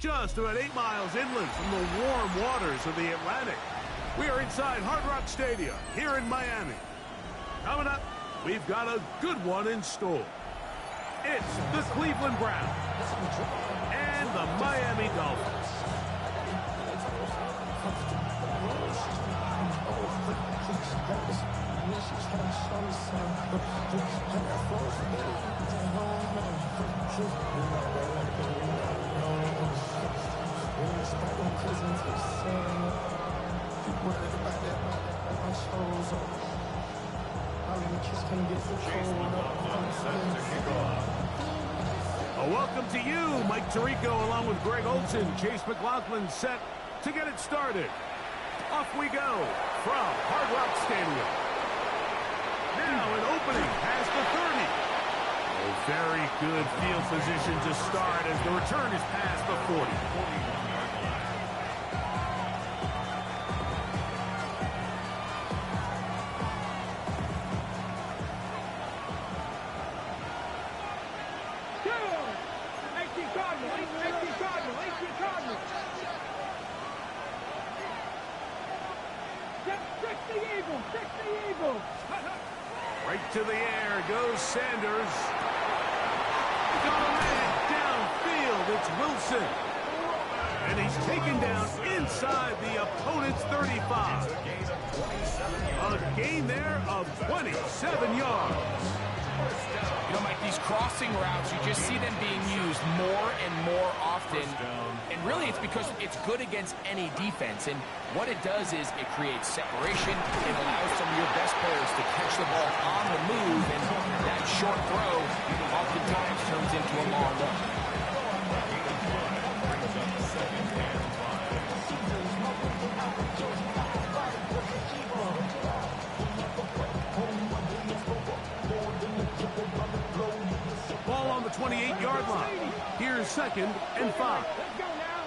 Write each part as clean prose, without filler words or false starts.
just about 8 miles inland from the warm waters of the Atlantic. We are inside Hard Rock Stadium here in Miami. Coming up, we've got a good one in store. It's the Cleveland Browns and the Miami Dolphins. A welcome to you, Mike Tirico, along with Greg Olson. Chase McLaughlin set to get it started. Off we go from Hard Rock Stadium. Now an opening past the 30. A very good field position to start as the return is past the 40. Right to the air goes Sanders. Gonna let it downfield. It's Wilson. And he's taken down inside the opponent's 35. A gain there of 27 yards. You know, Mike, these crossing routes, you just see them being used more and more often. And really, it's because it's good against any defense. And what it does is it creates separation. It allows some of your best players to catch the ball on the move. And that short throw oftentimes turns into a long one. Ball on the 28-yard line. Here's 2nd and 5. Let's go now.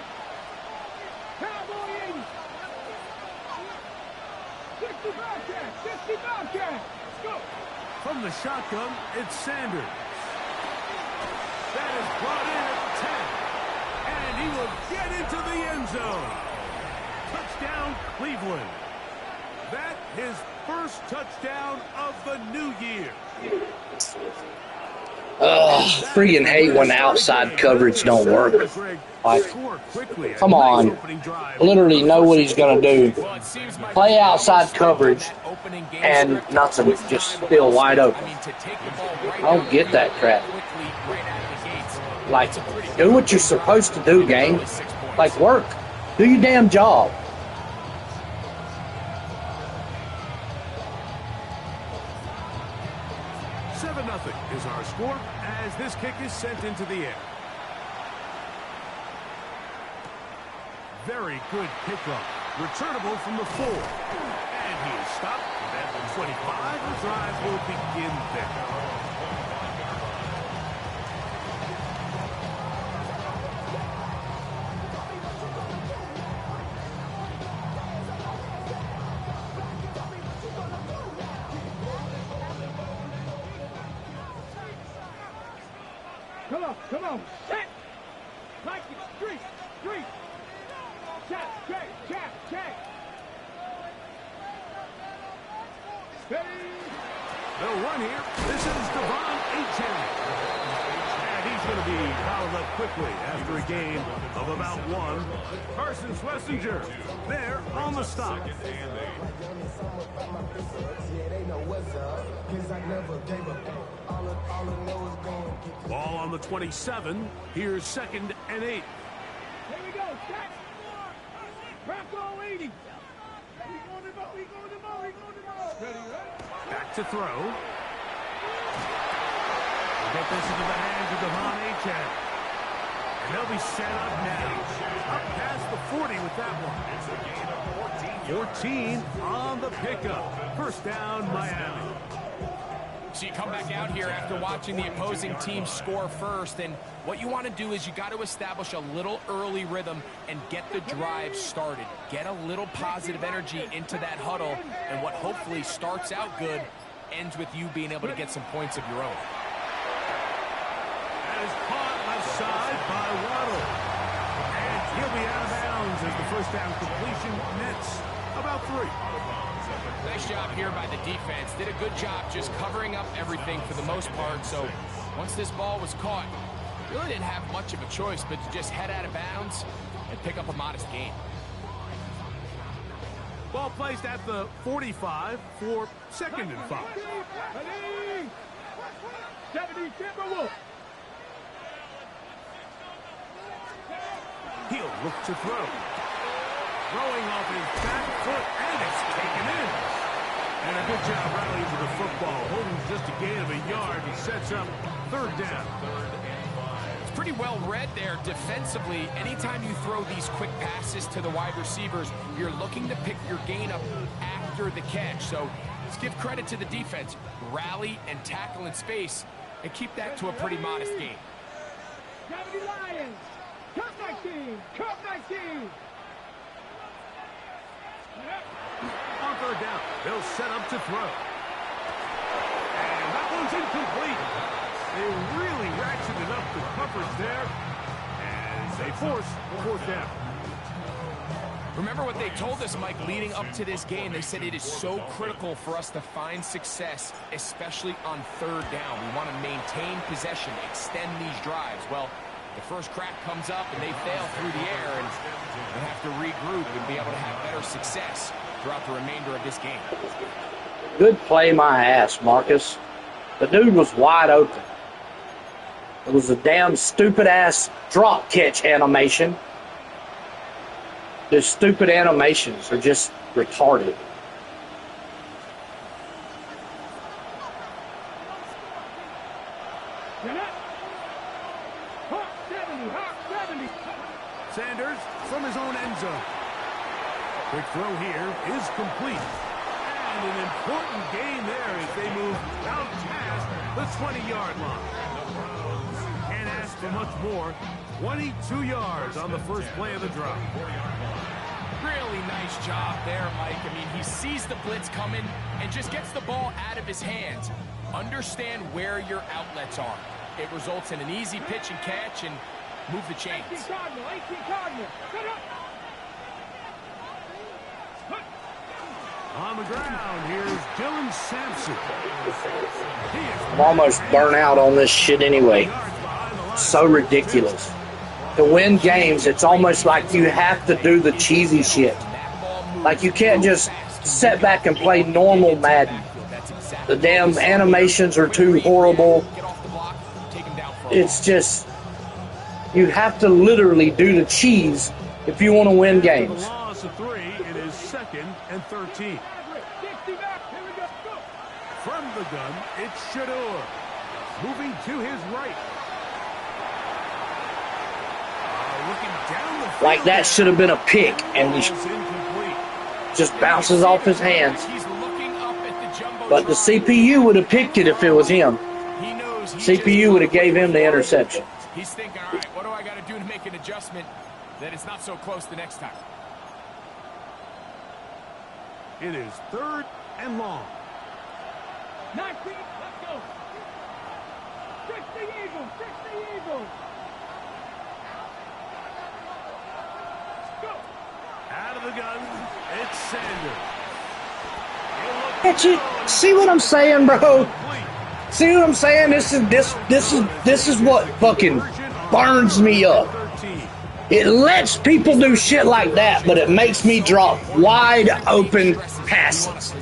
Cowboy 80. 60 Bobcat. 60 Bobcat. Let's go. From the shotgun, it's Sanders. That is brought in at 10. And he will get into the end zone. Touchdown, Cleveland. That his first touchdown of the new year. Freaking hate when outside coverage don't work. Like, come on. Literally know what he's going to do. Play outside coverage and nothing, just still wide open. I don't get that crap. Like, do what you're supposed to do, gang. Like, work. Do your damn job. Is our score as this kick is sent into the air. Very good kickoff. Returnable from the 4. And he is stopped at the 25. The drive will begin there. Come on, set! Like it, street! Check! Steady! They'll run here. This is Devon Achane. And he's going to be fouled up quickly after a gain of about 1. Carson Schlesinger there on the stop. Ball on the 27. Here's 2nd and 8. Here we go, set! Bronco 80. We going to ball. Ready, right? Back to throw. We'll get this into the hands of Devon Achane. And they'll be set up now. Up past the 40 with that one. 14 on the pickup. First down, Miami. So you come back out here after watching the opposing team score first, and what you want to do is you got to establish a little early rhythm and get the drive started. Get a little positive energy into that huddle, and what hopefully starts out good ends with you being able to get some points of your own. That is caught left side by Waddle. And He'll be out of bounds as the first down completion nets about 3. Nice job here by the defense. Did a good job just covering up everything for the most part. So once this ball was caught, really didn't have much of a choice but to just head out of bounds and pick up a modest gain. Ball placed at the 45 for 2nd and 5. 70 Timberwolves. He'll look to throw. Throwing off his back foot, and it's taken in. And a good job rallying to the football, holding just a gain of a yard. He sets up 3rd down. It's pretty well read there defensively. Anytime you throw these quick passes to the wide receivers, you're looking to pick your gain up after the catch. So let's give credit to the defense. Rally and tackle in space and keep that to a pretty modest gain. 70 Lions. Cup 19. Cup 19. On 3rd down, they'll set up to throw. And that one's incomplete. They really ratcheted up the coverage there as they force 4th down. Remember what they told us, Mike, leading up to this game. They said it is so critical for us to find success, especially on 3rd down. We want to maintain possession, extend these drives. Well, the first crack comes up and they fail through the air, and they have to regroup and be able to have better success throughout the remainder of this game. Good play, my ass, Marcus. The dude was wide open. It was a damn stupid-ass drop catch animation. The stupid animations are just retarded. Sanders from his own end zone. Quick throw here is complete. And an important gain there as they move out past the 20-yard line. Can't ask for much more. 22 yards on the first play of the drive. Really nice job there, Mike. I mean, he sees the blitz coming and just gets the ball out of his hands. Understand where your outlets are. It results in an easy pitch and catch and move the chains. 18 Cardinal. Set up. On the ground, here's Dylan Sampson. I'm almost burnt out on this shit anyway. So ridiculous. To win games, it's almost like you have to do the cheesy shit. Like you can't just sit back and play normal Madden. The damn animations are too horrible. It's just, you have to literally do the cheese if you want to win games. Loss of 3, it is 2nd and 13. From the gun, it's Shador. Moving to his right. Looking down the field. Like that should have been a pick, and he just bounces off his hands. But the CPU would have picked it if it was him. CPU would have gave him the interception. He's thinking, all right, what do I got to do to make an adjustment that it's not so close the next time? It is 3rd and long. 19, let's go. 60 Eagles, 60 Eagles. Go. Out of the gun, it's Sanders. See what I'm saying, bro? See what I'm saying? This is what fucking burns me up. It lets people do shit like that, but it makes me drop wide open passes.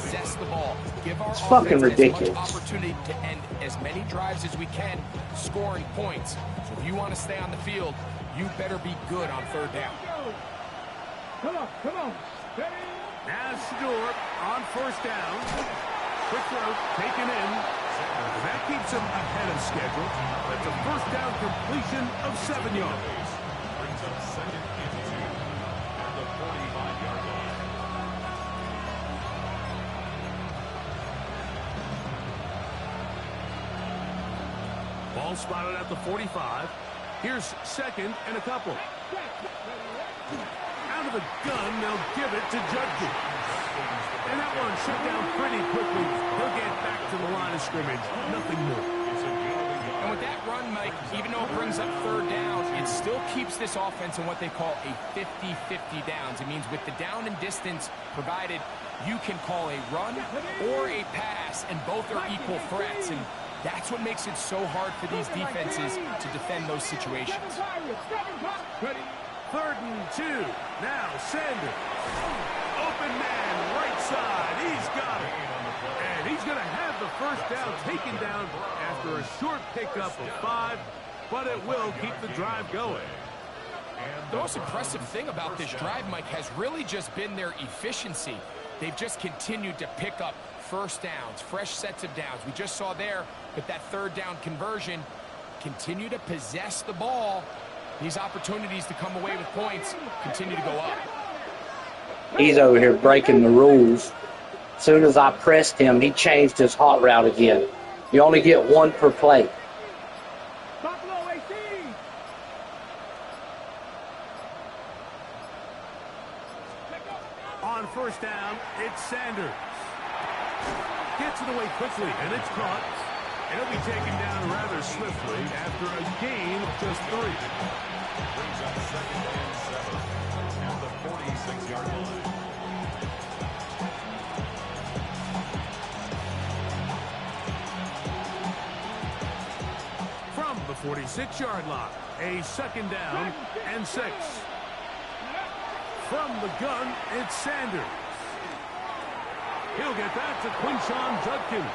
It's fucking ridiculous. Opportunity to end as many drives as we can, scoring points. So if you want to stay on the field, you better be good on 3rd down. Come on. Ready? Now Shador on 1st down. Quick throw taken in. That keeps him ahead of schedule. That's a 1st down completion of 7 yards. Brings up 2nd and 2 at the 45-yard line. Ball spotted at the 45. Here's 2nd and a couple. Out of the gun, they'll give it to Judkins. And that one shut down pretty quickly. He'll get back to the line of scrimmage. Nothing more. And with that run, Mike, even though it brings up third down, it still keeps this offense in what they call a 50-50 downs. It means with the down and distance provided, you can call a run or a pass, and both are equal threats. And that's what makes it so hard for these defenses to defend those situations. 3rd and 2. Now Sanders. Open man, right side. He's got it. And he's going to have the first down taken down after a short pickup of 5, but it will keep the drive going. The most impressive thing about this drive, Mike, has really just been their efficiency. They've just continued to pick up first downs, fresh sets of downs. We just saw there with that third down conversion, continue to possess the ball. These opportunities to come away with points continue to go up. He's over here breaking the rules. As soon as I pressed him, he changed his hot route again. You only get 1 per play. On first down, it's Sanders. Gets it away quickly, and it's caught. It'll be taken down rather swiftly after a gain of just 3. Brings up 2nd and 7 at the 46-yard line. From the 46-yard line, a 2nd down and 6. From the gun, it's Sanders. He'll get that to Quinshon Judkins.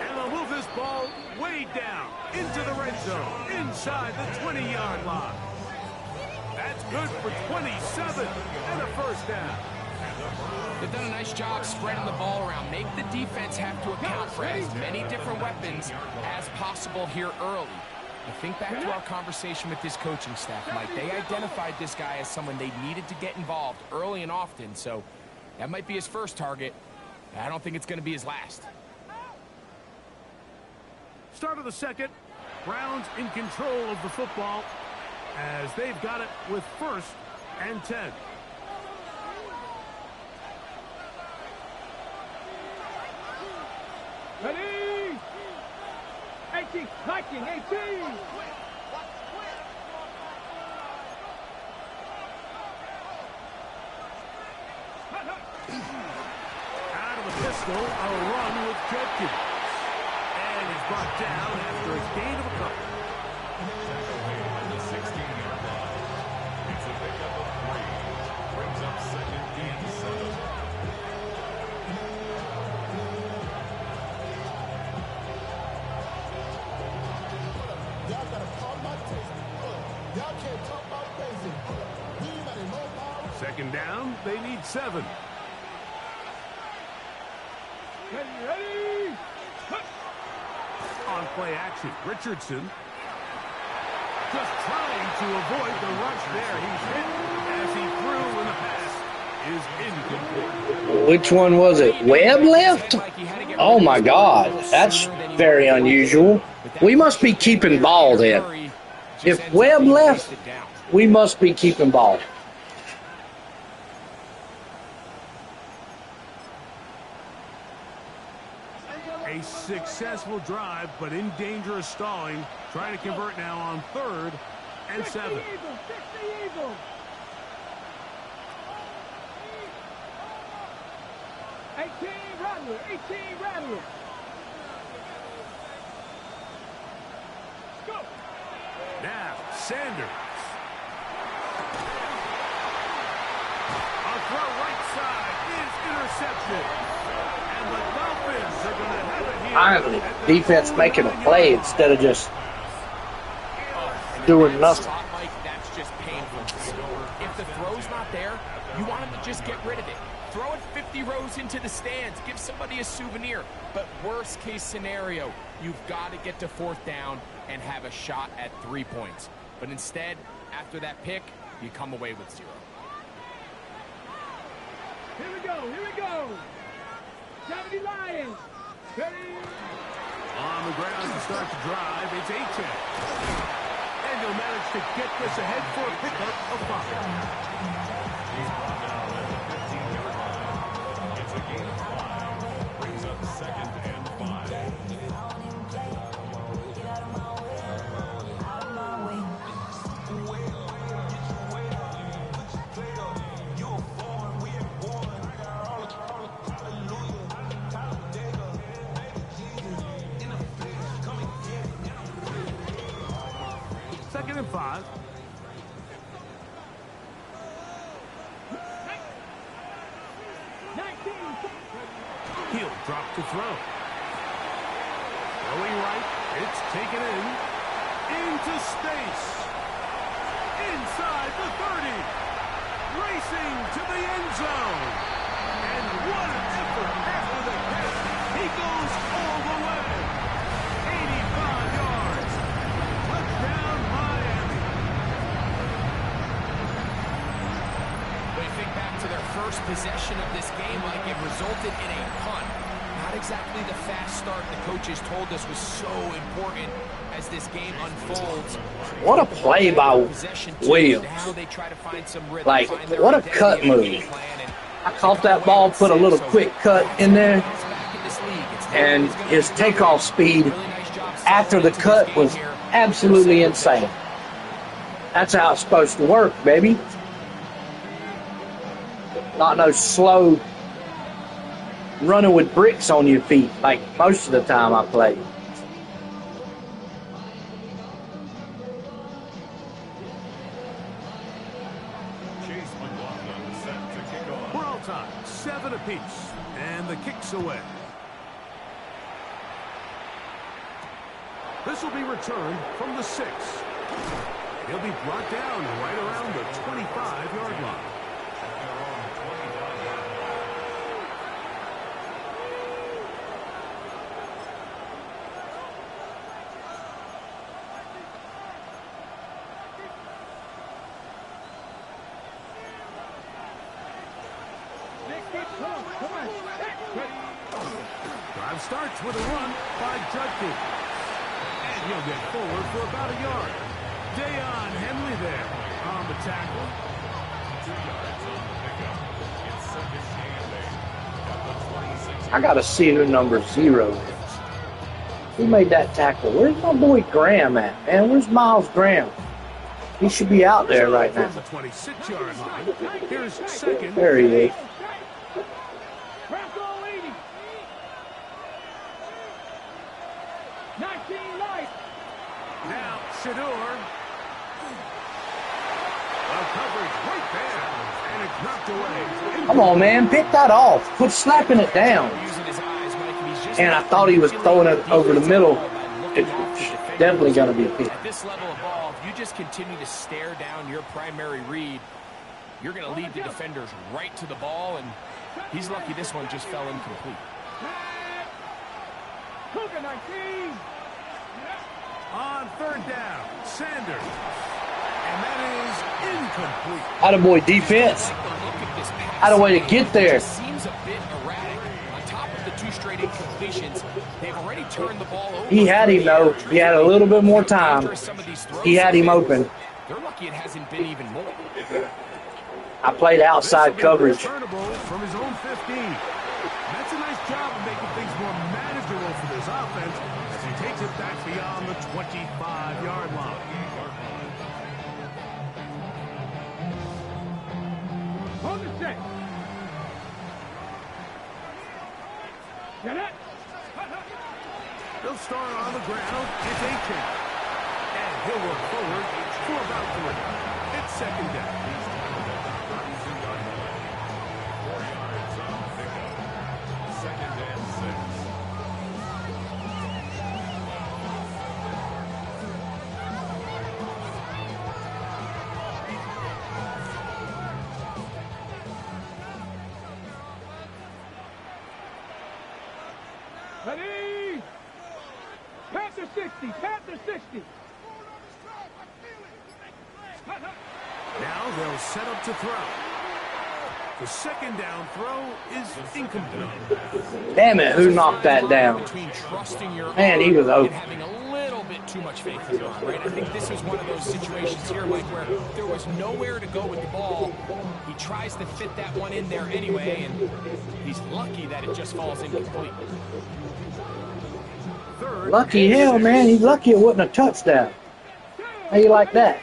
And they'll move this ball way down into the red zone, inside the 20-yard line. That's good for 27 and a first down. They've done a nice job spreading the ball around. Make the defense have to account for as many different weapons as possible here early. I think back to our conversation with this coaching staff, Mike. They identified this guy as someone they needed to get involved early and often, so that might be his first target. I don't think it's going to be his last. Start of the 2nd. Browns in control of the football as they've got it with 1st and 10. Ready? 18, 19, 18. Out of the pistol, a run with Judkins. And he's brought down after a gain of a couple. At the 16-yard line. It's a pickup of 3. Brings up 2nd and 7. Y'all gotta call my taste. Y'all can't talk about basic. We ain't got no power. 2nd down, they need 7. Ready? On play action, Richardson just trying to avoid the rush there. He's hit as he threw in the pass is incomplete. Which one was it? Webb left? Oh my God, that's very unusual. We must be keeping ball then. If Webb left, we must be keeping ball. A successful drive, but in danger of stalling. Trying to convert now on 3rd and 7. 60 Eagles. 18 Rattler. 18 Rattler. Go. Now, Sanders. A throw right side is intercepted. And the Dolphins are going to have it here. Finally, defense making a play instead of just doing nothing. Mike, that's just painful. If the throw's not there, you want him to just get rid of it. Throw it 50 rows into the stands. Give somebody a souvenir. But worst case scenario, you've got to get to 4th down and have a shot at 3 points. But instead, after that pick, you come away with 0. Here we go. Here we go. 70 Lions. Ready? On the ground to start the drive, it's A-Check. And he'll manage to get this ahead for a pickup of 5. He's brought down at the 15-yard line. It's a gain of 5. Brings up 2nd and 5. 2nd and 5. He'll drop to throw. Going right. It's taken in. Into space. Inside the 30. Racing to the end zone. And what an effort after the catch. He goes all the way. 85 yards. Touchdown, Miami. When you think back to their first possession of this game, like it resulted in a punt. Not exactly the fast start the coaches told us was so important as this game unfolds. What a play by Williams. Now they try to find some rhythm, Like, find their what a identity cut and move. game plan, and I caught that ball, put a little quick cut in there, and his takeoff speed after the cut was absolutely insane. That's how it's supposed to work, baby. Not no slow running with bricks on your feet like most of the time I play. Chase McLaughlin set to kick off. We're all tied. 7 apiece. And the kick's away. This will be returned from the 6. He'll be brought down right around the 25-yard line. Drive starts with a run by Judkins. And he'll get forward for about a yard. Dayon Henley there on the tackle. 2 yards on the pickup. It's 2nd and 8 at the 26. I got to see who number 0 is. Who made that tackle? Where's my boy Graham at, man? Where's Miles Graham? He should be out there right now. From the 26-yard line. Here's 2nd. There he is. Now, Shador. Well, coverage right there. And it's knocked away. Come on, man. Pick that off. Quit slapping it down. Using his eyes, Mike, and he's just And I thought he was throwing it over the middle. It's definitely going to be a pick. At this level of ball, if you just continue to stare down your primary read, you're going to lead the defenders right to the ball, and he's lucky this one just fell incomplete. On 3rd down, Sanders. And that is incomplete. Attaboy defense. Take a look at this pass. Had a way to get there. It seems a bit erratic. On top of the 2 straight incompletions, they've already turned the ball over. He had him, though. He had a little bit more time. He had him open. They're lucky it hasn't been even more. I played outside coverage. Returnable from his own 15. That's a nice job of making things more manageable for this offense as he takes it back beyond the 25-yard line. On the set. Get it. They'll start on the ground. It's A-Chain. And he'll work forward for about 3. It's 2nd down. 4 yards on the pickup. 2nd and 6. Ready? Panther 60. Panther 60. Now they'll set up to throw. The 2nd down throw is incomplete. Damn it, who knocked that down? Between trusting your Man, he was arm open. and having a little bit too much faith in your arm, right? I think this is one of those situations here, Mike, where there was nowhere to go with the ball. He tries to fit that one in there anyway, and he's lucky that it just falls incomplete. 3rd. Lucky hell, man. He's lucky it wasn't a touchdown. How you like that?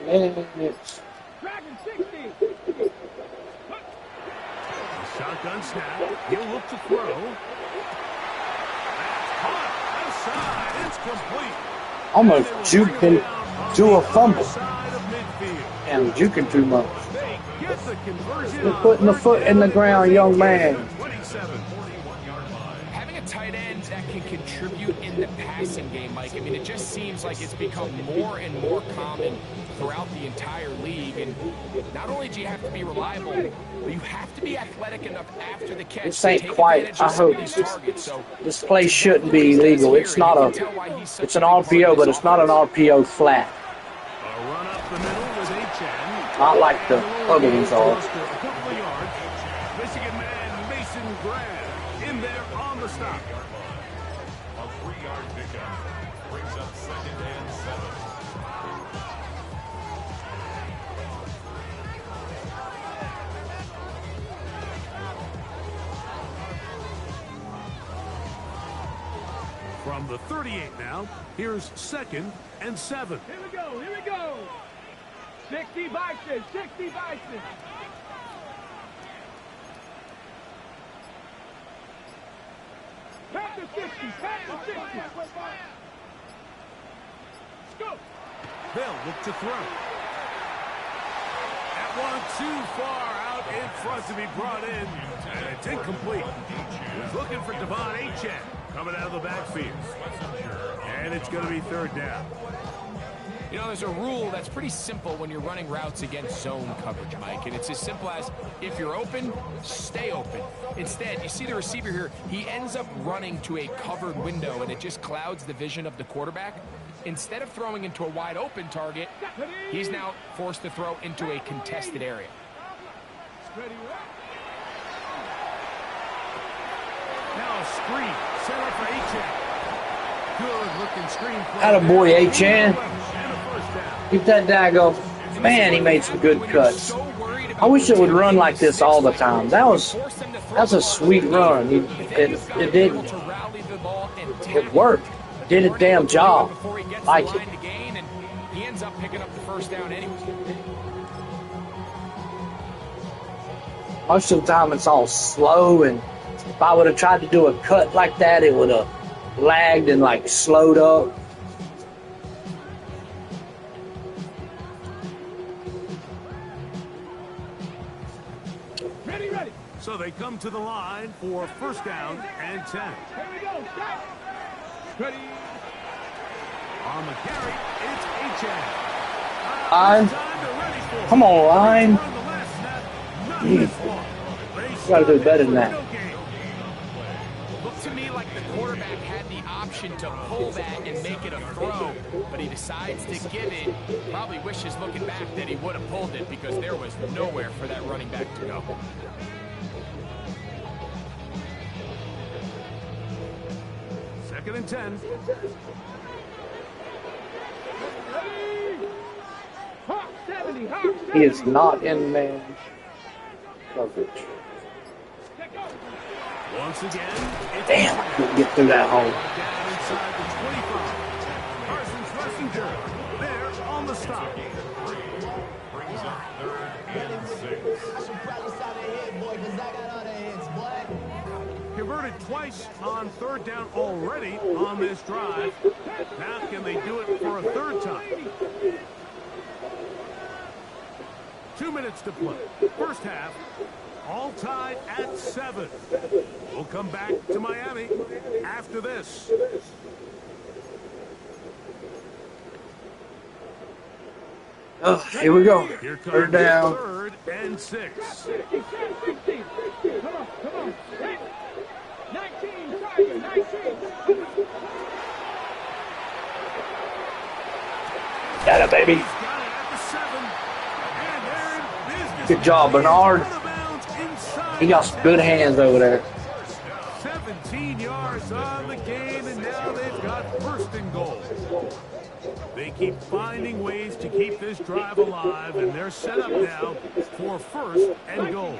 Man, it's Shotgun Shotgun snap. He'll look to throw. That's caught outside. It's complete. Almost juking to a fumble. Side of midfield. And juking too much. They get the conversion. You're putting the foot in the ground, young man. 27. Having a tight end that can contribute in the passing game, Mike, I mean, it just seems like it's become more and more common throughout the entire league. And not only do you have to be reliable, but you have to be athletic enough after the catch. This ain't to take quite. advantage I of some of hope these targets. So this play shouldn't be illegal. It's not a. It's an RPO, but it's not an RPO flat. A run up the middle with Achan. Not like the other ones are. A couple of yards. Michigan man Mason Graham in there on the stop. A 3-yard pickup brings up 2nd and 7. From the 38 now, here's 2nd and 7. Here we go, here we go. 60 Bison, 60 Bison. Pass the 60, pass the 60. Go. They'll look to throw. That one too far out in front to be brought in, and it's incomplete. He's looking for Devon Achan coming out of the backfield. And it's going to be 3rd down. You know, there's a rule that's pretty simple when you're running routes against zone coverage, Mike. And it's as simple as, if you're open, stay open. Instead, you see the receiver here, he ends up running to a covered window, and it just clouds the vision of the quarterback. Instead of throwing into a wide open target, he's now forced to throw into a contested area. Now a screen set up for Achan. Good looking screen play. Attaboy, Achan. And a first down. Keep that daggone. Man, he made some good cuts. I wish it would run like this all the time. That's a sweet run. It didn't. It worked. Did a damn job. Like it. He ends up picking up the first down anyway. Most of the time it's all slow, and if I would have tried to do a cut like that, it would have lagged and like slowed up. Ready, ready. So they come to the line for 1st down and 10. Here we go, stop. Ready. On the carry, it's Achan. Line. Come on, line. Gotta do better than that. Looked to me like the quarterback had the option to pull that and make it a throw, but he decides to give it. Probably wishes looking back that he would have pulled it, because there was nowhere for that running back to go. Second and 10. Hawk 70, Hawk 70. He is not in man coverage. Once again, it's Damn, I couldn't get through that hole. down inside the 25. Carson's Messenger there on the stop. Brings up 3rd and 6. I should probably stop the head, boy, because I got other heads, boy. Converted twice on 3rd down already on this drive. Now can they do it for a 3rd time? 2 minutes to play. First half, all tied at 7. We'll come back to Miami after this. Oh, here we go. Here comes 3rd down. 3rd and 6. 60, 60. Come on, come on. 19, Tiger, 19. Got it, baby. Got it at the 7. And they're in business. Good job, Bernard. Out of bounds inside He got some good hands over there. 17 yards on the game, and now they've got 1st and goal. They keep finding ways to keep this drive alive, and they're set up now for 1st and goal.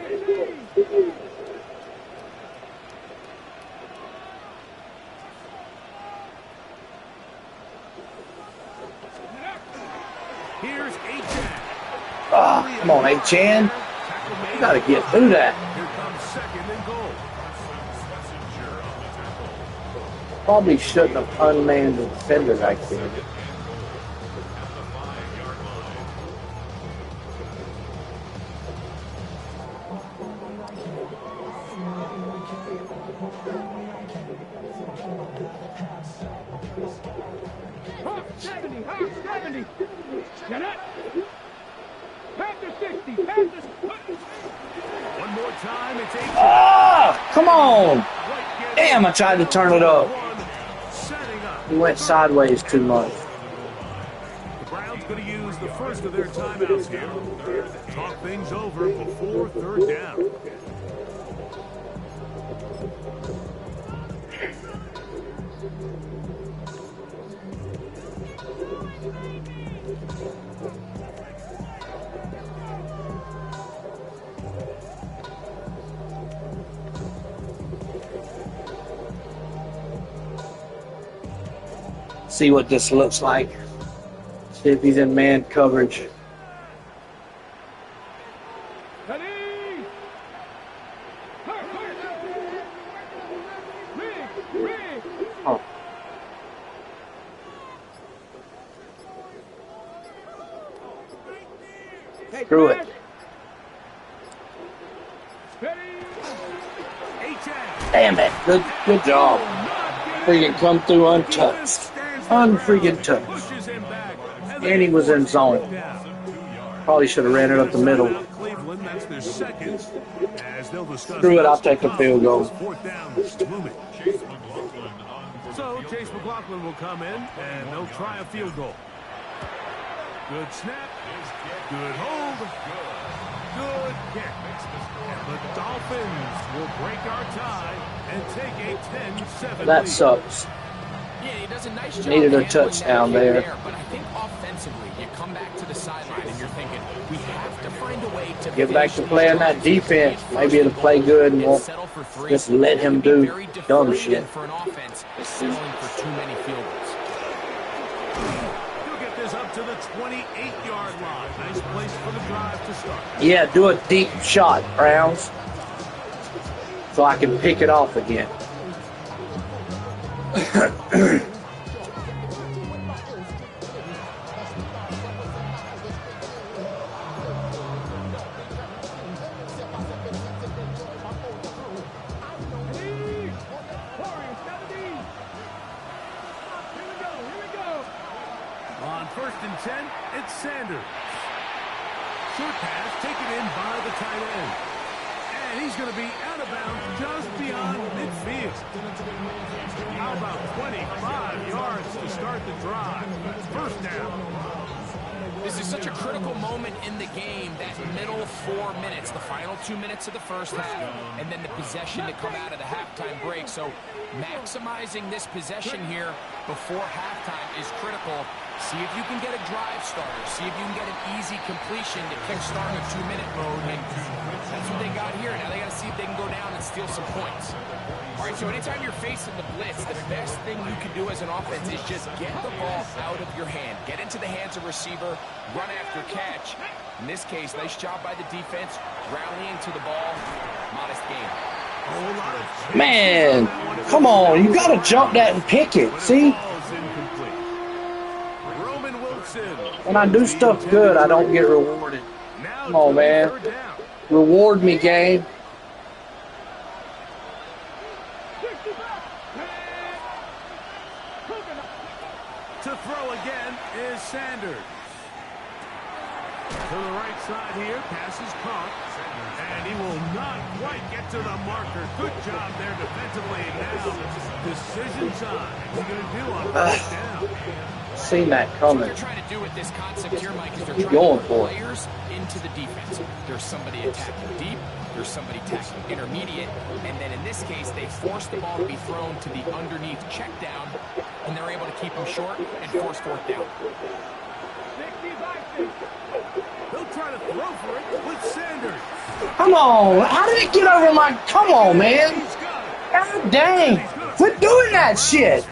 Here's Achan. Ah, come on, Achan. Tackle You gotta get through that. Here comes second and goal. Probably shouldn't have unmanned the defender right there. Hawk 70, Hawk 70. Get up. Back to 60, back to... One more time, it's 8. Ah! Come on! Damn, I tried to turn it up. Setting up. He went sideways too much. The Browns going to use the first of their timeouts here. Talk things over before third down. See what this looks like. See if he's in man coverage. Ready? Rig. Oh. Hey, Screw it. Ready? Damn it. Good job. Freaking come through untouched. Unfreaking touched. Pushes him back. And he was in zone. Probably should have ran it up the middle. Cleveland, that's their second. As they'll discuss. Screw it, I'll take the field goal. Fourth down, looming. So Chase McLaughlin will come in, and they'll try a field goal. Good snap. Good hold. Good kick. And the Dolphins will break our tie and take a 10-7 That lead. sucks. Yeah, he does a nice job Needed a handling touchdown that kick there. But I think offensively, you come back to the sideline and you're thinking, we have to find a way to Get back finish to these playing drives. that defense. Maybe it'll play good and won't Settle for three. just let him That would be do very dumb deferring shit. For an offense, is settling for too many field goals. He'll get this up to the 28-yard line. Nice place for the drive to start. Yeah, do a deep shot, Browns. So I can pick it off again. On 1st and 10, it's Sanders. Short pass taken in by the tight end. And he's going to be out of bounds just beyond midfield. How about 25 yards to start the drive? First down. This is such a critical moment in the game, that middle 4 minutes, the final 2 minutes of the first half, and then the possession to come out of the halftime break. So maximizing this possession here before halftime is critical. See if you can get a drive starter. See if you can get an easy completion to kickstart a 2-minute mode. And that's what they got here. Now they got to see if they can go down and steal some points. All right, so anytime you're facing the blitz, the best thing you can do as an offense is just get the ball out of your hand. Get into the hands of receiver, run after catch. In this case, nice job by the defense, rallying to the ball. Modest game. Man, come on. You got to jump that and pick it. See? Ball's incomplete. Roman Wilson. When I do stuff good, I don't get rewarded. Now Come on, man. third down. Reward me, game. To throw again is Sanders. To the right side here, pass is caught. And he will not quite get to the marker. Good job there defensively. And now, decision time. What's he going to do on first down? Seen that What coming. they're trying to do with this concept here, Mike, is they're Keep trying going to for put it. players into the defense. There's somebody attacking deep, there's somebody attacking intermediate, and then in this case, they force the ball to be thrown to the underneath check down, and they're able to keep them short and force fourth down. He'll try to throw for it with Sanders. Come on. How did it get over my... Come on, man. He's got it. God dang. Quit doing that shit.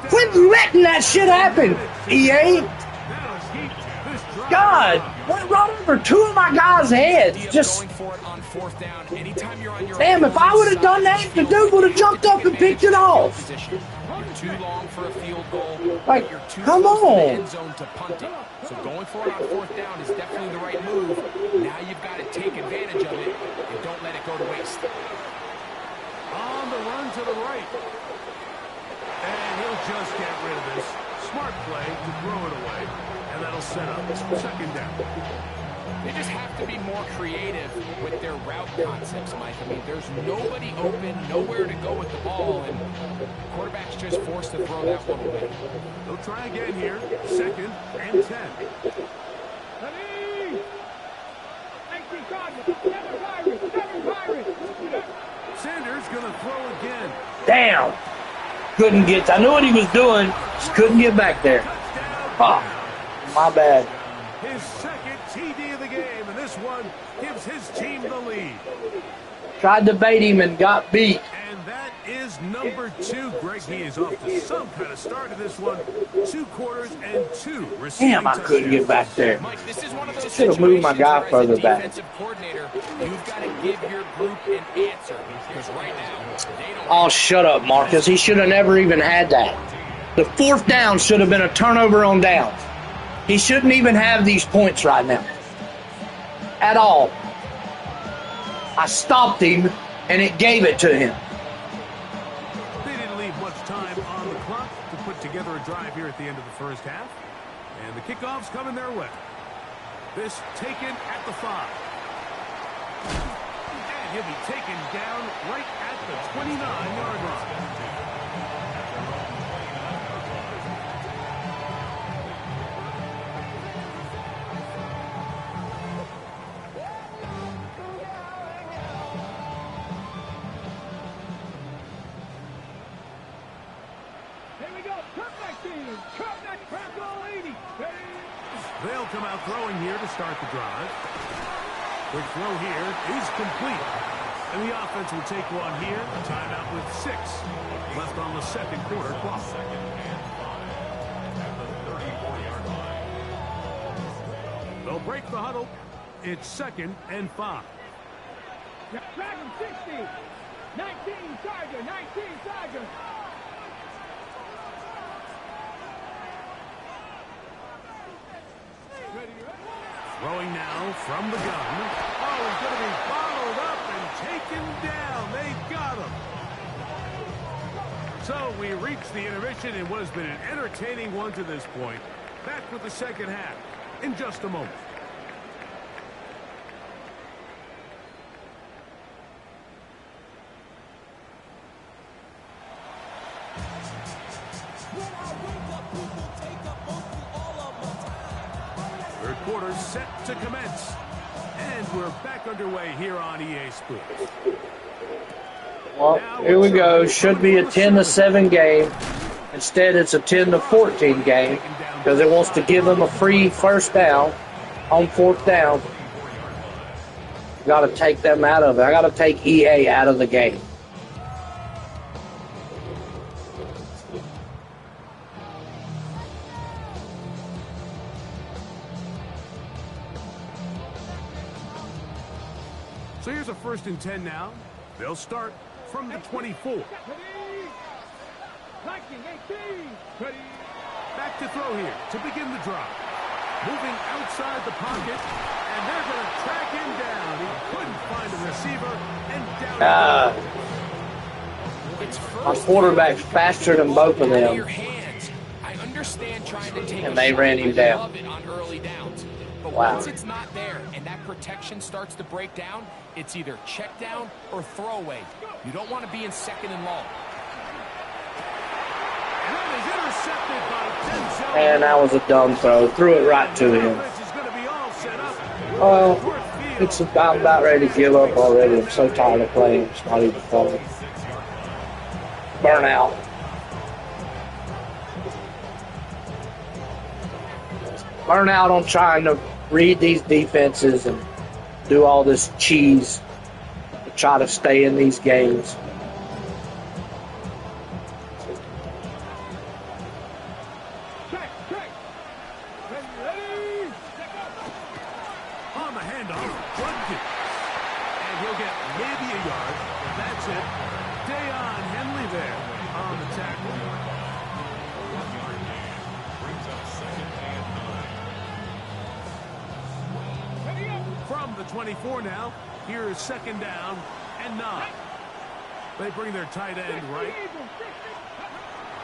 Quit letting that shit happen, EA. That'll keep this drive. God. Went right over two of my guys' heads. Idea of Just... going for it on 4th down, anytime you're on your Damn, if I would have done that, the dude would have jumped up and picked it off. Position. You're too long for a field goal. Like, you're too come close to the on. end zone to punt it. So going for it on 4th down is definitely the right move. Now you've got to take advantage of it and don't let it go to waste. On the run to the right. And he'll just get rid of this. Smart play to throw it away. And that'll set up 2nd down. They just have to be more creative with their route concepts, Mike. I mean, there's nobody open, nowhere to go with the ball, and the quarterback's just forced to throw that one away. They'll try again here. 2nd and 10. Ready? 19 Cardinals, 7 Pirates. Sanders going to throw again. Damn. Couldn't get, I knew what he was doing, just couldn't get back there. Oh, my bad. His 2nd TD of the game, and this one gives his team the lead. Tried to bait him and got beat. And that is number 2. Greg, he is off to some kind of start in this one. 2 quarters and 2 receiving Damn, I couldn't get back there. Mike, this is one of those Should have moved my guy situations where, further as a back. defensive coordinator, you've got to give your group an answer. Because right now, they don't. Oh, shut up, Marcus. He should have never even had that. The 4th down should have been a turnover on downs. He shouldn't even have these points right now. At all. I stopped him, and it gave it to him. They didn't leave much time on the clock to put together a drive here at the end of the 1st half. And the kickoff's coming their way. This taken at the 5. And he'll be taken down right at the 29-yard line. They'll come out throwing here to start the drive. Quick throw here is complete. And the offense will take one here. A timeout with 6 left on the 2nd quarter clock. 2nd and 5 at the 34-yard line. They'll break the huddle. It's 2nd and 5. Track him 60. 19 Charger, 19 Charger. Throwing now from the gun. Oh, he's going to be bottled up and taken down. They got him. So we reached the intermission in what has been an entertaining one to this point. Back with the 2nd half in just a moment. Third quarter set to commence. And we're back underway here on EA Sports. Well, here we go. Should be a 10-7 game. Instead, it's a 10-14 game because it wants to give them a free 1st down on 4th down. Got to take them out of it. I got to take EA out of the game. So here's a 1st and 10 now. They'll start from the 24. 19, 18. Ready. Back to throw here to begin the drive. Moving outside the pocket, and they're going to track him down. He couldn't find a receiver, and down My quarterback's faster than both of them. I understand trying to take And they ran him down. love it on early downs. But Wow. once it's not there and that protection starts to break down, it's either check down or throw away. You don't want to be in 2nd and long. And that is intercepted by Denzel. And that was a dumb throw. Threw it right to him. Offense is going to be all set up. Well, I'm about ready to give up already. I'm so tired of playing. It's not even funny. Burnout. Burnout on trying to read these defenses and do all this cheese to try to stay in these games. On the handoff, Judkins. And maybe a yard. That's it. Dayon Henley there on the tackle. 1-yard gain. Brings up second and 9. From the 24 now, here is second down and 9. They bring their tight end right.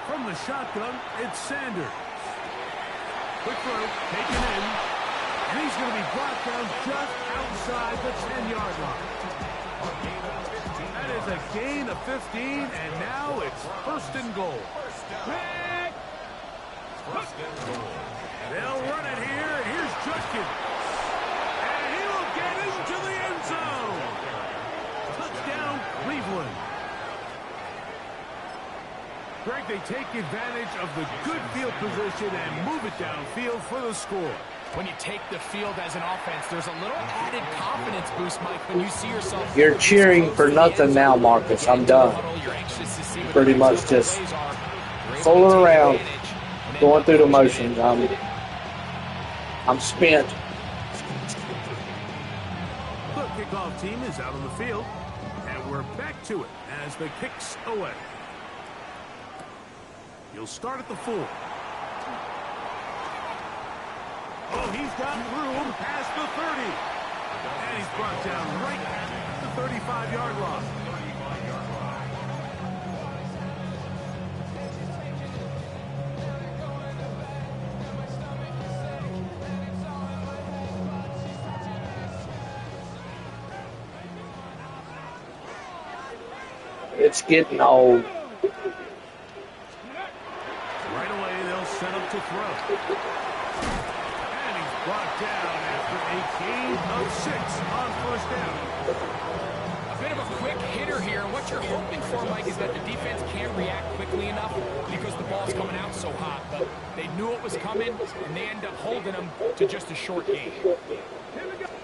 From the shotgun, it's Sanders. Quick throw, taken in. And he's going to be brought down just outside the 10-yard line. That is a gain of 15, and now it's first and goal. They'll run it here, and here's Judkins. And he will get into the end zone. Touchdown, Cleveland. Greg, they take advantage of the good field position and move it downfield for the score. When you take the field as an offense, there's a little added confidence boost, Mike, when you see yourself. You're cheering for nothing now, Marcus. I'm done. Pretty much just fooling around, going through the motions. I'm spent. The kickoff team is out on the field, and we're back to it as the kick's away. You'll start at the 4. Oh, he's got room past the 30. And he's brought down right at the 35-yard line. It's getting old. Right away, they'll set up to throw. And he's brought down after a gain of 6 on first down. A bit of a quick hitter here, and what you're hoping for, Mike, is that the defense can't react quickly enough because the ball's coming out so hot. But they knew it was coming, and they end up holding them to just a short gain.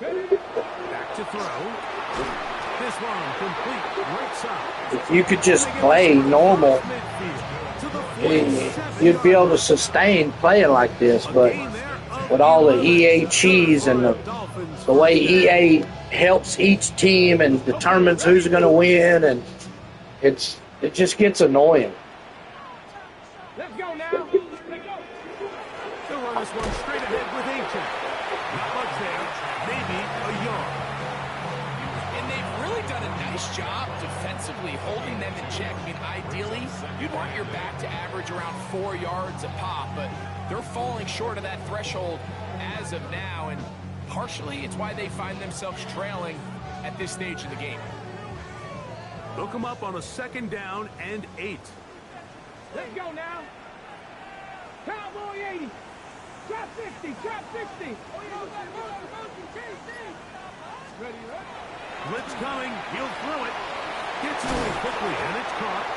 Back to throw. This one complete right side. If you could just play normal, you'd be able to sustain playing like this. But with all the EA cheese and the way EA helps each team and determines who's going to win, and it just gets annoying. Let's go now. Let's go. They'll run this one straight ahead with Ancient. Not much there. Maybe a yard. And they've really done a nice job defensively holding them in check. I mean, ideally, you'd want your back to average around 4 yards a pop, but they're falling short of that threshold as of now, and partially it's why they find themselves trailing at this stage of the game. They'll come up on a second down and 8. Let's go now. Cowboy 80. Drop 50. Drop 50. Ready, right? Blitz coming. He'll throw it. Gets away quickly, and it's caught.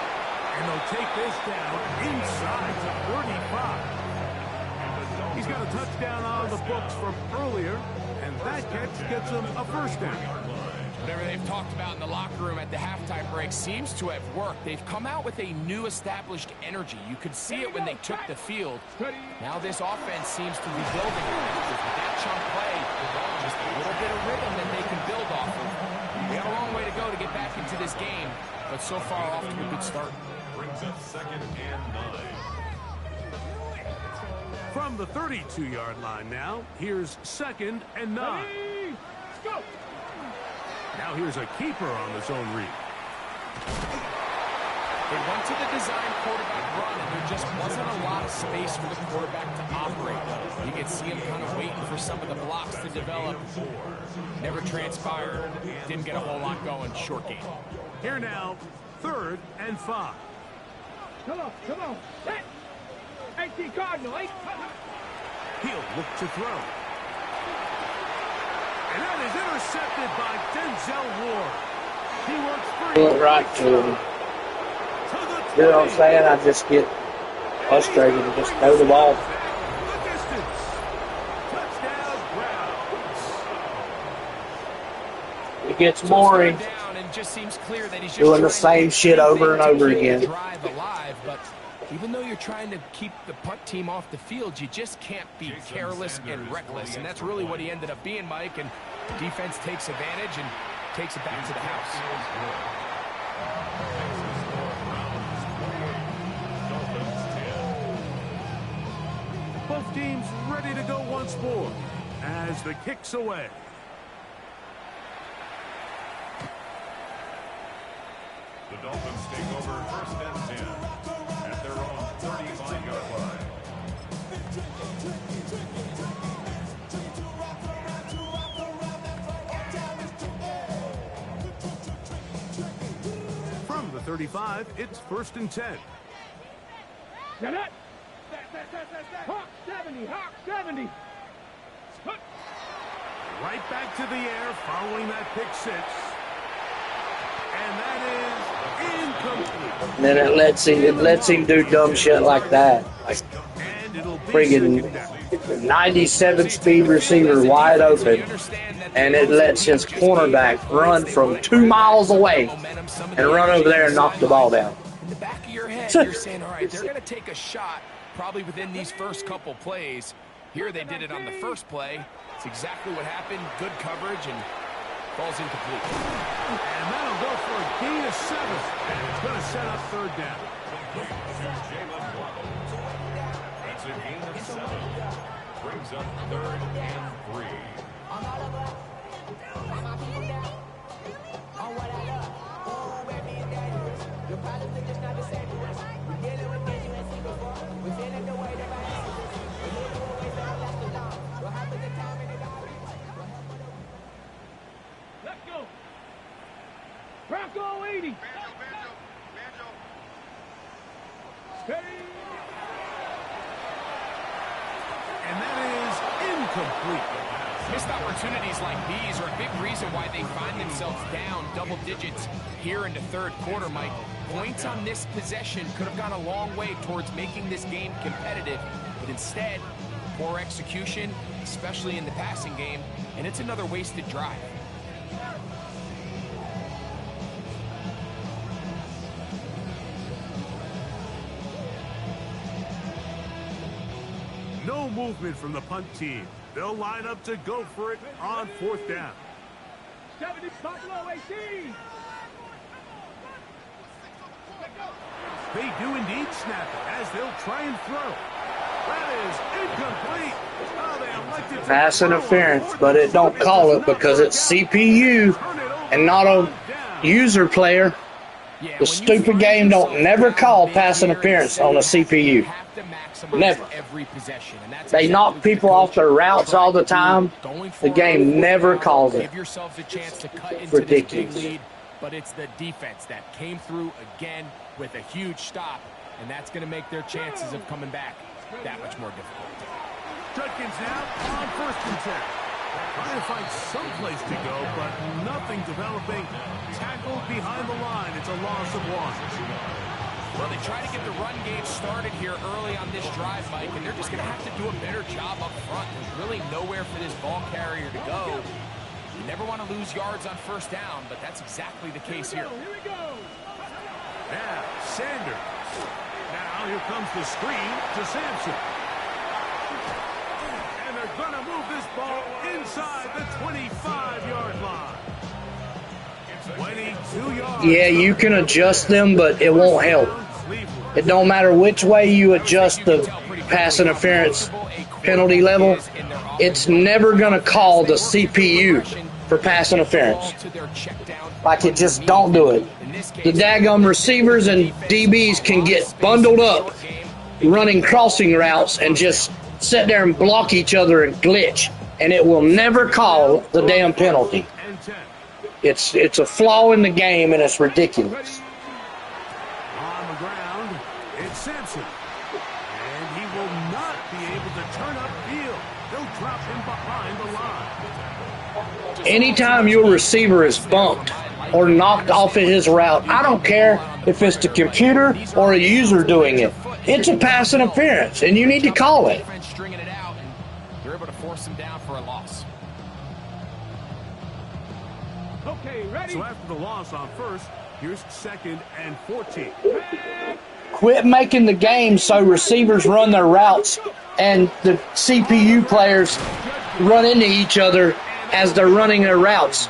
And they'll take this down inside to 35. He's got a touchdown on the books from earlier, and that catch gets him a first down. Whatever they've talked about in the locker room at the halftime break seems to have worked. They've come out with a new established energy. You could see it when they took the field. Now this offense seems to be building on it. With that chunk play, just a little bit of rhythm that they can build off of. We have a long way to go to get back into this game, but so far off to a good start. Brings up second and 9. From the 32-yard line now, here's second and 9. Let's go. Now here's a keeper on the zone read. They went to the design quarterback run, and there just wasn't a lot of space for the quarterback to operate. You could see him kind of waiting for some of the blocks to develop. Never transpired. Didn't get a whole lot going. Short game. Here now, third and 5. Come on. Come on. Set. 18 Cardinal. 8. He'll look to throw. And that is intercepted by Denzel Ward. He works free. Look right to him. You know what I'm saying? I just get frustrated and just throw the ball. The distance. Touchdown, Browns. It gets boring. Down and just seems clear that he's just Doing the same shit over and over again. Drive alive, but even though you're trying to keep the punt team off the field, you just can't be careless and reckless. And that's really what he ended up being, Mike. And defense takes advantage and takes it back to the house. Both teams ready to go once more as the kick's away. The Dolphins take over 1st and 10 at their own 35-yard line. From the 35, it's 1st and 10. Now that. Hawk 70, Hawk 70. Right back to the air following that pick six. And that is incomplete. And then it lets him do dumb shit like that. Like And it'll be friggin' 97 speed receiver wide open, and it lets his cornerback run from 2 miles away and run over there and knock the ball down. In the back of your head, you're saying, all right, they're going to take a shot probably within these first couple plays. Here they did it on the first play. It's exactly what happened. Good coverage and falls incomplete. And that'll go for a gain of 7. And it's going to set up 3rd down. That's a gain of 7. Brings up 3rd and 3. Let's go. Bronco 80. Hey. And that is incomplete. Missed opportunities like these are a big reason why they find themselves down double digits here in the 3rd quarter, Mike. Points on this possession could have gone a long way towards making this game competitive, but instead, poor execution, especially in the passing game, and it's another wasted drive. No movement from the punt team. They'll line up to go for it on 4th down. 70 Buffalo 18. They do indeed snap it as they'll try and throw. That is incomplete. Oh, they elected to Pass throw. interference, but it don't call it because it's CPU and not a user player. Yeah, The stupid game don't never call pass interference on a CPU. Never. Every possession, and that's They knock exactly what people the off their coach routes all the time. Going The forward, game never calls it. Give yourselves a chance to cut into Ridiculous. this big lead, but it's the defense that came through again with a huge stop, and that's going to make their chances of coming back that much more difficult. Judkins now on 1st and 10. Trying to find some place to go, but nothing developing. Tackled behind the line. It's a loss of 1. Well, they try to get the run game started here early on this drive, Mike, and they're just going to have to do a better job up front. There's really nowhere for this ball carrier to go. You never want to lose yards on 1st down, but that's exactly the case here. Here we go. Now, Sanders. Now, here comes the screen to Sampson. And they're going to move this ball inside the 25-yard line. 22 yards. Yeah, you can adjust them, but it won't help. It don't matter which way you adjust the pass interference penalty level. It's never going to call the CPU for pass interference. Like, it just don't do it. The daggum receivers and DBs can get bundled up running crossing routes and just sit there and block each other and glitch, and it will never call the damn penalty. It's a flaw in the game, and it's ridiculous. On the ground, it's Sampson. And he will not be able to turn upfield. They'll drop him behind the line. Anytime your receiver is bumped or knocked off of his route, I don't care if it's the computer or a user doing it. It's a pass interference, and you need to call it. Stringing it out, and they're able to force him down for a loss. Okay, ready? So after the loss on 1st, here's 2nd and 14. Quit making the game so receivers run their routes and the CPU players run into each other as they're running their routes.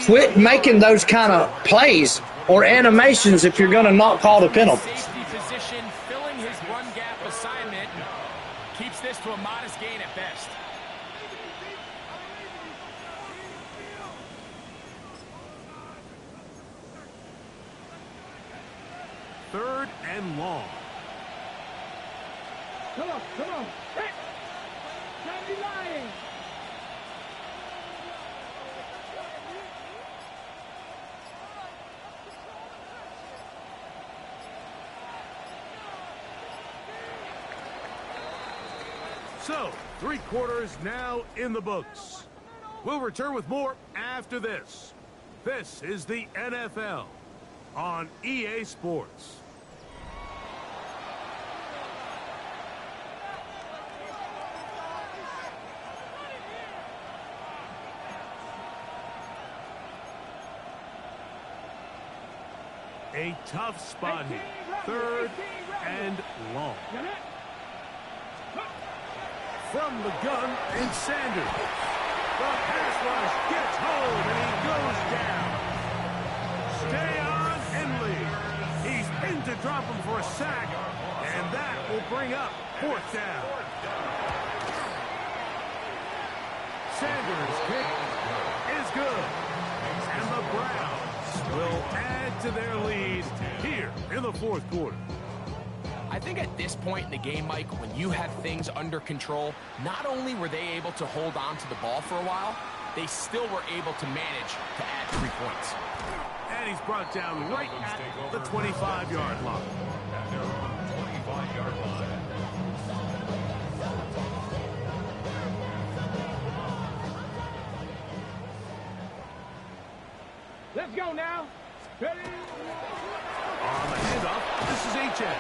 Quit making those kind of plays or animations if you're going to not call the penalty. Safety position, filling his run gap assignment, keeps this to a modest gain at best. Third and long. Come on, come on. Hey! Don't be lying. So, 3 quarters now in the books. We'll return with more after this. This is the NFL on EA Sports. A tough spot here. Third and long. From the gun, and Sanders. The pass rush gets home, and he goes down. Stay on Henley. He's in to drop him for a sack, and that will bring up 4th down. Sanders' kick is good, and the Browns will add to their lead here in the 4th quarter. I think at this point in the game, Mike, when you have things under control, not only were they able to hold on to the ball for a while, they still were able to manage to add 3 points. And he's brought down right at the 25-yard line. At their 25-yard line. Let's go now. Ready? On the handoff, this is H.A.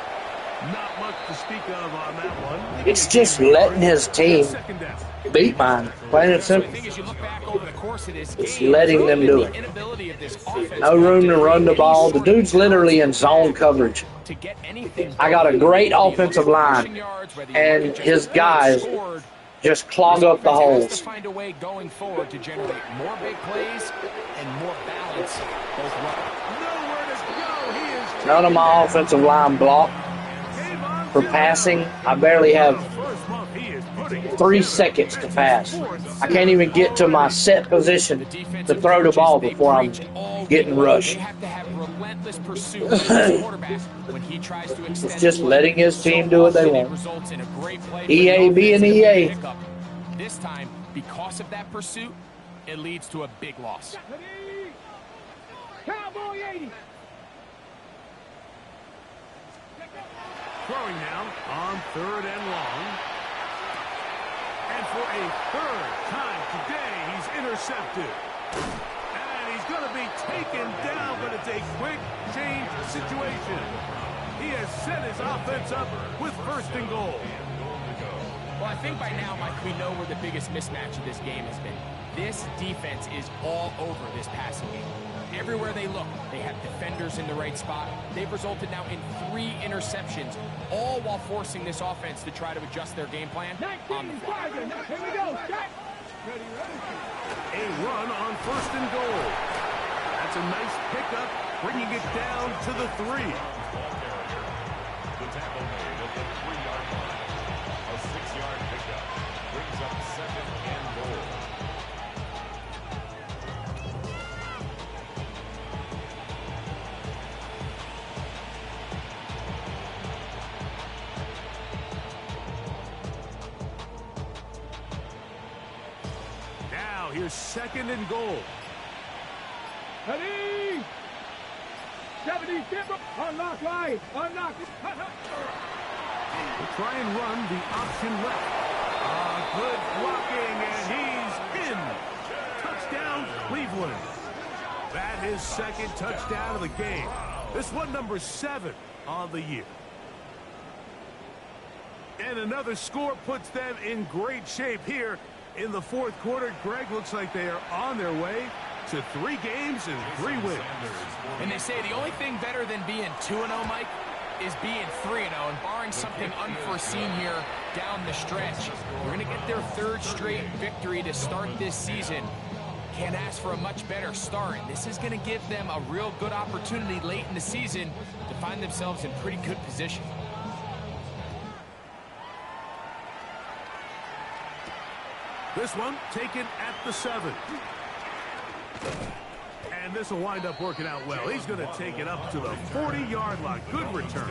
Not much to speak of on that one. It's just letting his team beat mine. Plain and simple. It's letting them do it. No room to run the ball. The dude's literally in zone coverage. I got a great offensive line, and his guys just clog up the holes. Find a way going forward to generate more big plays and more balance both ways. None of my offensive line block for passing. I barely have 3 seconds to pass. I can't even get to my set position to throw the ball before I'm getting rushed. It's just letting his team do what they want. EA being EA. This time, because of that pursuit, it leads to a big loss. Cowboy 80. Throwing now on 3rd and long. And for a 3rd time today, he's intercepted. And he's going to be taken down, but it's a quick change situation. He has set his offense up with 1st and goal. Well, I think by now, Mike, we know where the biggest mismatch of this game has been. This defense is all over this passing game. Everywhere they look, they have defenders in the right spot. They've resulted now in 3 interceptions, all while forcing this offense to try to adjust their game plan on the fly. Here we go. A run on 1st and goal. That's a nice pickup, bringing it down to the 3. The tackle made at the 3-yard line. A 6-yard pickup brings up 2nd and goal. Now here's 2nd and goal. Ready? 70, unlock right, unlock. We'll try and run the option left. Good blocking, and he's in. Touchdown, Cleveland. That is 2nd touchdown of the game. This one, number 7 on the year. And another score puts them in great shape here in the 4th quarter. Greg, looks like they are on their way to 3 games and 3 wins. And they say the only thing better than being 2-0, Mike, is being 3-0, and barring something unforeseen here down the stretch, we're going to get their 3rd straight victory to start this season. Can't ask for a much better start. This is going to give them a real good opportunity late in the season to find themselves in pretty good position. This one taken at the 7. And this will wind up working out well. He's going to take it up to the 40-yard line. Good return.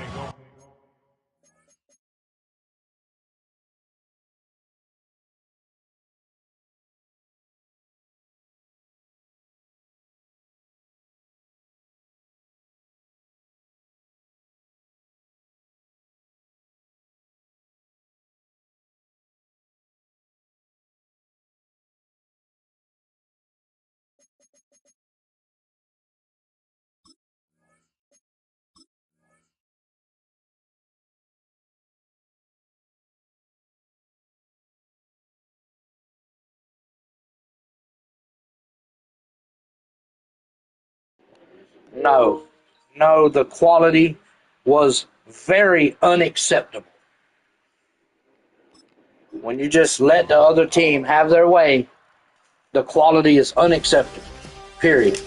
No. No, the quality was very unacceptable. When you just let the other team have their way, the quality is unacceptable. Period.